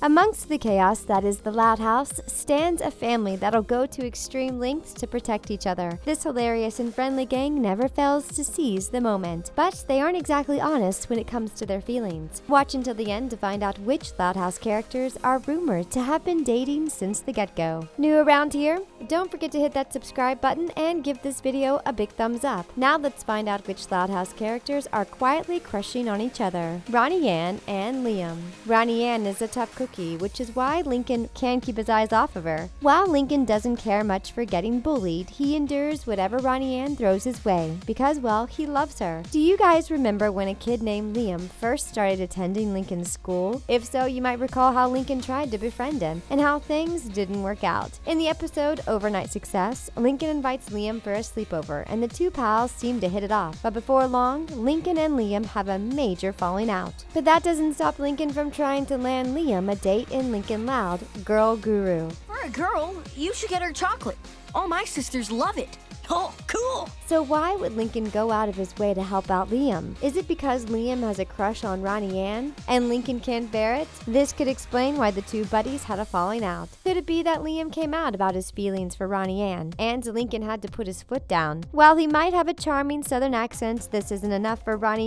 Amongst the chaos that is the Loud House stands a family that'll go to extreme lengths to protect each other. This hilarious and friendly gang never fails to seize the moment, but they aren't exactly honest when it comes to their feelings. Watch until the end to find out which Loud House characters are rumored to have been dating since the get-go. New around here? Don't forget to hit that subscribe button and give this video a big thumbs up. Now let's find out which Loud House characters are quietly crushing on each other. Ronny and Liam. Ronny is a tough cookie, which is why Lincoln can't keep his eyes off of her. While Lincoln doesn't care much for getting bullied, he endures whatever Ronny throws his way because, well, he loves her. Do you guys remember when a kid named Liam first started attending Lincoln's school? If so, you might recall how Lincoln tried to befriend him and how things didn't work out. In the episode Overnight Success, Lincoln invites Liam for a sleepover and the two pals seem to hit it off. But before long, Lincoln and Liam have a major falling out. But that doesn't stop Lincoln from trying to land Liam a date in Lincoln Loud, Girl Guru. For a girl, you should get her chocolate. All my sisters love it. Oh, cool! So why would Lincoln go out of his way to help out Liam? Is it because Liam has a crush on Ronny and Lincoln can't bear it? This could explain why the two buddies had a falling out. Could it be that Liam came out about his feelings for Ronny and Lincoln had to put his foot down? While he might have a charming southern accent, this isn't enough for Ronny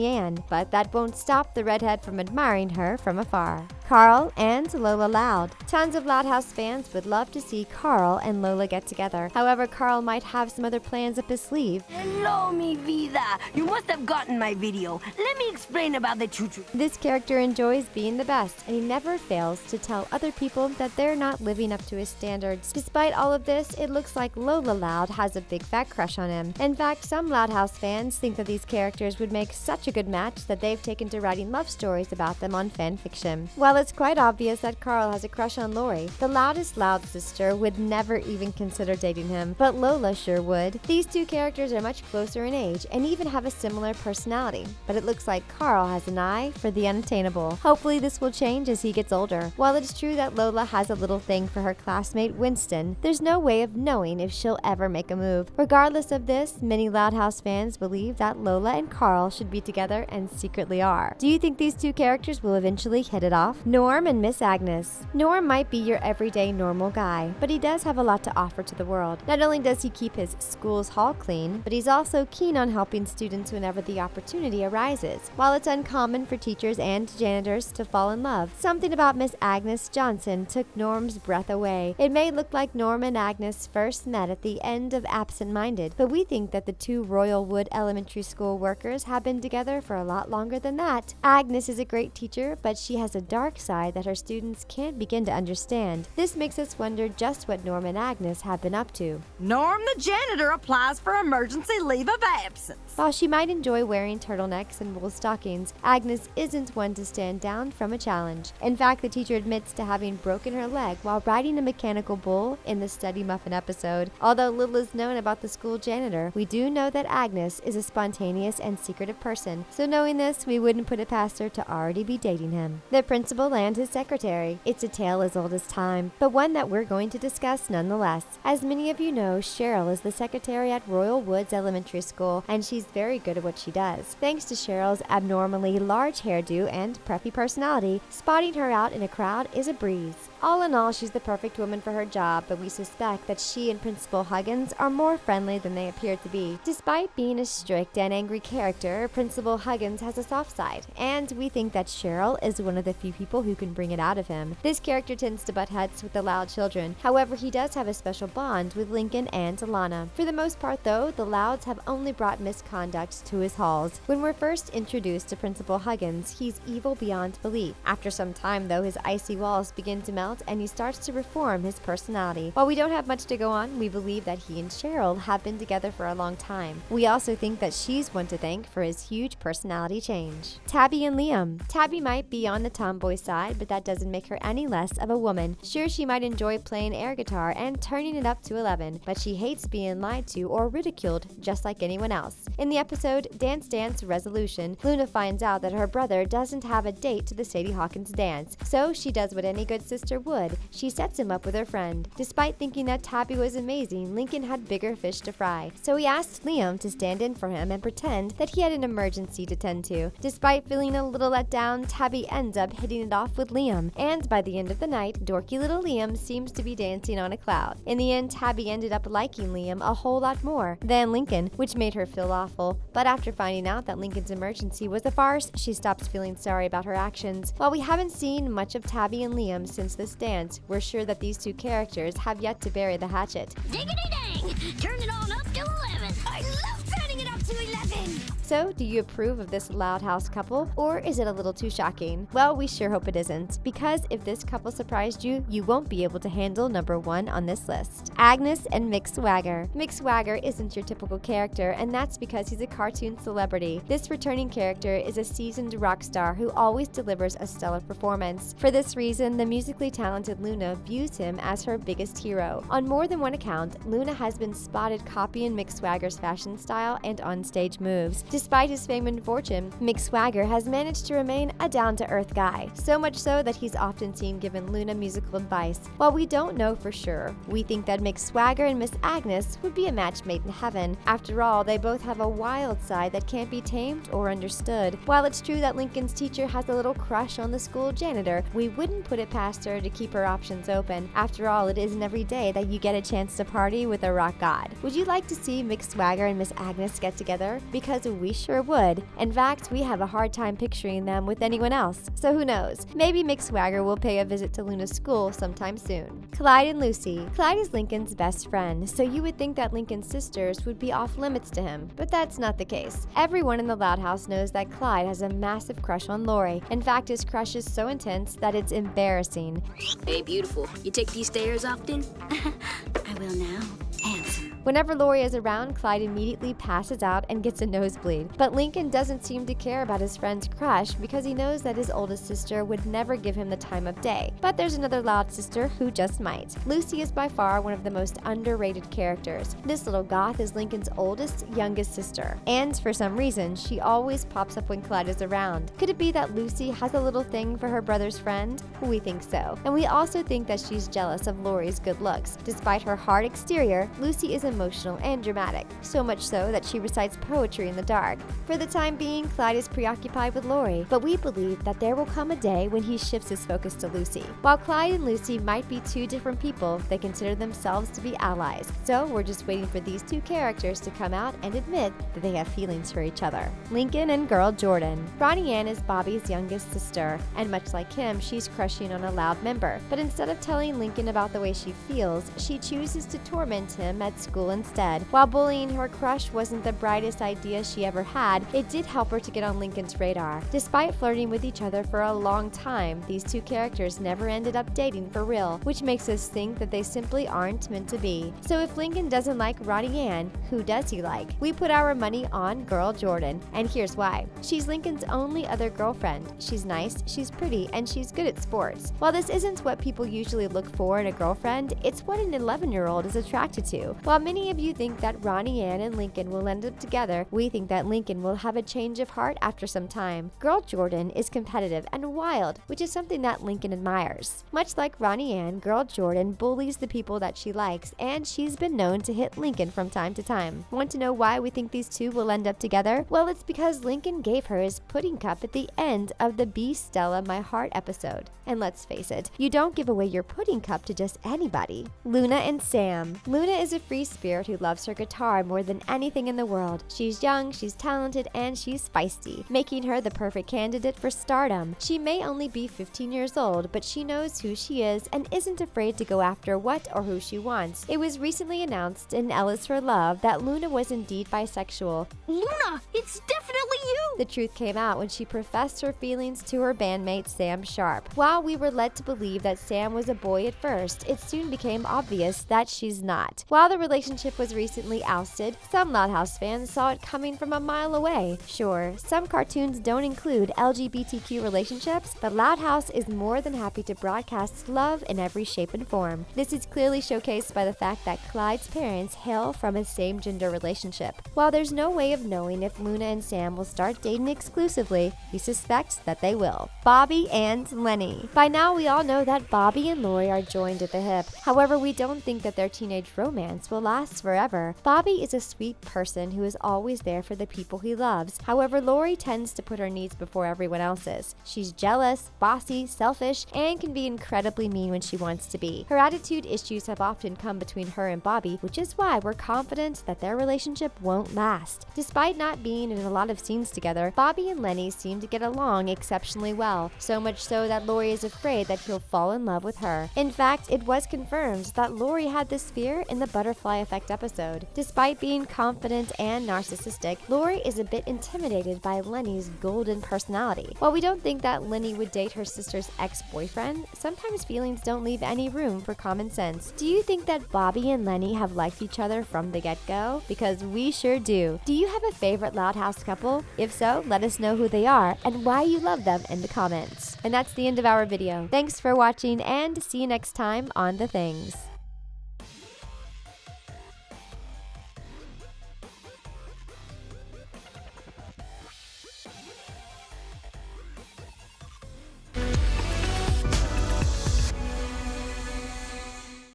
but that won't stop the redhead from admiring her from afar. Carl and Lola Loud. Tons of Loud House fans would love to see Carl and Lola get together. However, Carl might have some other plans up his sleeve. Hello, mi vida. You must have gotten my video. Let me explain about the choo-choo. This character enjoys being the best, and he never fails to tell other people that they're not living up to his standards. Despite all of this, it looks like Lola Loud has a big fat crush on him. In fact, some Loud House fans think that these characters would make such a good match that they've taken to writing love stories about them on fan fiction. While it's quite obvious that Carl has a crush on Lori, the loudest Loud sister would never even consider dating him, but Lola sure would. These two characters are much closer in age and even have a similar personality, but it looks like Carl has an eye for the unattainable. Hopefully this will change as he gets older. While it's true that Lola has a little thing for her classmate Winston, there's no way of knowing if she'll ever make a move. Regardless of this, many Loud House fans believe that Lola and Carl should be together and secretly are. Do you think these two characters will eventually hit it off? Norm and Miss Agnes. Norm might be your everyday normal guy, but he does have a lot to offer to the world. Not only does he keep his school's hall clean, but he's also keen on helping students whenever the opportunity arises. While it's uncommon for teachers and janitors to fall in love, something about Miss Agnes Johnson took Norm's breath away. It may look like Norm and Agnes first met at the end of Absent Minded, but we think that the two Royal Wood Elementary School workers have been together for a lot longer than that. Agnes is a great teacher, but she has a dark side that her students can't begin to understand. This makes us wonder just what Norm and Agnes have been up to. Norm the janitor applies for emergency leave of absence. While she might enjoy wearing turtlenecks and wool stockings, Agnes isn't one to stand down from a challenge. In fact, the teacher admits to having broken her leg while riding a mechanical bull in the Study Muffin episode. Although little is known about the school janitor, we do know that Agnes is a spontaneous and secretive person, so knowing this, we wouldn't put it past her to already be dating him. The principal and his secretary. It's a tale as old as time, but one that we're going to discuss nonetheless. As many of you know, Cheryl is the secretary at Royal Woods Elementary School, and she's very good at what she does. Thanks to Cheryl's abnormally large hairdo and preppy personality, spotting her out in a crowd is a breeze. All in all, she's the perfect woman for her job, but we suspect that she and Principal Huggins are more friendly than they appear to be. Despite being a strict and angry character, Principal Huggins has a soft side, and we think that Cheryl is one of the few people who can bring it out of him. This character tends to butt heads with the Loud children. However, he does have a special bond with Lincoln and Lana. For the most part, though, the Louds have only brought misconduct to his halls. When we're first introduced to Principal Huggins, he's evil beyond belief. After some time, though, his icy walls begin to melt and he starts to reform his personality. While we don't have much to go on, we believe that he and Cheryl have been together for a long time. We also think that she's one to thank for his huge personality change. Tabby and Liam. Tabby might be on the tomboy side, but that doesn't make her any less of a woman. Sure, she might enjoy playing air guitar and turning it up to 11, but she hates being lied to or ridiculed just like anyone else. In the episode Dance Dance Resolution, Luna finds out that her brother doesn't have a date to the Sadie Hawkins dance, so she does what any good sister teacher would, she sets him up with her friend. Despite thinking that Tabby was amazing, Lincoln had bigger fish to fry. So he asked Liam to stand in for him and pretend that he had an emergency to tend to. Despite feeling a little let down, Tabby ends up hitting it off with Liam, and by the end of the night, dorky little Liam seems to be dancing on a cloud. In the end, Tabby ended up liking Liam a whole lot more than Lincoln, which made her feel awful. But after finding out that Lincoln's emergency was a farce, she stops feeling sorry about her actions. While we haven't seen much of Tabby and Liam since this dance, we're sure that these two characters have yet to bury the hatchet. Diggity dang! Turn it on up to 11. I love turning it up to 11. So, do you approve of this Loud House couple, or is it a little too shocking? Well, we sure hope it isn't, because if this couple surprised you, you won't be able to handle number 1 on this list. Agnes and Mick Swagger. Mick Swagger isn't your typical character, and that's because he's a cartoon celebrity. This returning character is a seasoned rock star who always delivers a stellar performance. For this reason, the musically talented Luna views him as her biggest hero. On more than one account, Luna has been spotted copying Mick Swagger's fashion style and on-stage moves. Despite his fame and fortune, Mick Swagger has managed to remain a down-to-earth guy, so much so that he's often seen giving Luna musical advice. While we don't know for sure, we think that Mick Swagger and Miss Agnes would be a match made in heaven. After all, they both have a wild side that can't be tamed or understood. While it's true that Lincoln's teacher has a little crush on the school janitor, we wouldn't put it past her to keep her options open. After all, it isn't every day that you get a chance to party with a rock god. Would you like to see Mick Swagger and Miss Agnes get together? Because we sure would. In fact, we have a hard time picturing them with anyone else. So who knows? Maybe Mick Swagger will pay a visit to Luna's school sometime soon. Clyde and Lucy. Clyde is Lincoln's best friend, so you would think that Lincoln's sisters would be off limits to him, but that's not the case. Everyone in the Loud House knows that Clyde has a massive crush on Lori. In fact, his crush is so intense that it's embarrassing. Hey, beautiful. You take these stairs often? I will now. Handsome. Whenever Lori is around, Clyde immediately passes out and gets a nosebleed. But Lincoln doesn't seem to care about his friend's crush because he knows that his oldest sister would never give him the time of day. But there's another loud sister who just might. Lucy is by far one of the most underrated characters. This little goth is Lincoln's oldest, youngest sister. And for some reason, she always pops up when Clyde is around. Could it be that Lucy has a little thing for her brother's friend? We think so. And we also think that she's jealous of Lori's good looks. Despite her hard exterior, Lucy is emotional and dramatic, so much so that she recites poetry in the dark. For the time being, Clyde is preoccupied with Lori, but we believe that there will come a day when he shifts his focus to Lucy. While Clyde and Lucy might be two different people, they consider themselves to be allies. So we're just waiting for these two characters to come out and admit that they have feelings for each other. Lincoln and girl Jordan. Ronny Ann is Bobby's youngest sister, and much like him, she's crushing on a Loud member. But instead of telling Lincoln about the way she feels, she chooses to torment him at school instead. While bullying her crush wasn't the brightest idea she ever had, it did help her to get on Lincoln's radar. Despite flirting with each other for a long time, these two characters never ended up dating for real, which makes us think that they simply aren't meant to be. So if Lincoln doesn't like Ronny Ann, who does he like? We put our money on girl Jordan, and here's why. She's Lincoln's only other girlfriend. She's nice, she's pretty, and she's good at sports. While this isn't what people usually look for in a girlfriend, it's what an 11-year-old is attracted to. While many of you think that Ronny Ann and Lincoln will end up together, we think that Lincoln will have a change of heart after some time. Girl Jordan is competitive and wild, which is something that Lincoln admires. Much like Ronny Ann, girl Jordan bullies the people that she likes, and she's been known to hit Lincoln from time to time. Want to know why we think these two will end up together? Well, it's because Lincoln gave her his pudding cup at the end of the Be Stella My Heart episode. And let's face it, you don't give away your pudding cup to just anybody. Luna and Sam. Luna is a free spirit who loves her guitar more than anything in the world. She's young, she's talented, and she's feisty, making her the perfect candidate for stardom. She may only be 15 years old, but she knows who she is and isn't afraid to go after what or who she wants. It was recently announced in Ellis for Love that Luna was indeed bisexual. Luna, it's definitely you! The truth came out when she professed her feelings to her bandmate Sam Sharp. While we were led to believe that Sam was a boy at first, it soon became obvious that she's not. While the relationship relationship was recently ousted, some Loud House fans saw it coming from a mile away. Sure, some cartoons don't include LGBTQ relationships, but Loud House is more than happy to broadcast love in every shape and form. This is clearly showcased by the fact that Clyde's parents hail from a same-gender relationship. While there's no way of knowing if Luna and Sam will start dating exclusively, we suspect that they will. Bobby and Lenny. By now, we all know that Bobby and Lori are joined at the hip. However, we don't think that their teenage romance will last forever. Bobby is a sweet person who is always there for the people he loves. However, Lori tends to put her needs before everyone else's. She's jealous, bossy, selfish, and can be incredibly mean when she wants to be. Her attitude issues have often come between her and Bobby, which is why we're confident that their relationship won't last. Despite not being in a lot of scenes together, Bobby and Lenny seem to get along exceptionally well, so much so that Lori is afraid that he'll fall in love with her. In fact, it was confirmed that Lori had this fear in the Butterfly Effect episode. Despite being confident and narcissistic, Lori is a bit intimidated by Lenny's golden personality. While we don't think that Lenny would date her sister's ex-boyfriend, sometimes feelings don't leave any room for common sense. Do you think that Bobby and Lenny have liked each other from the get-go? Because we sure do. Do you have a favorite Loud House couple? If so, let us know who they are and why you love them in the comments. And that's the end of our video. Thanks for watching and see you next time on The Things.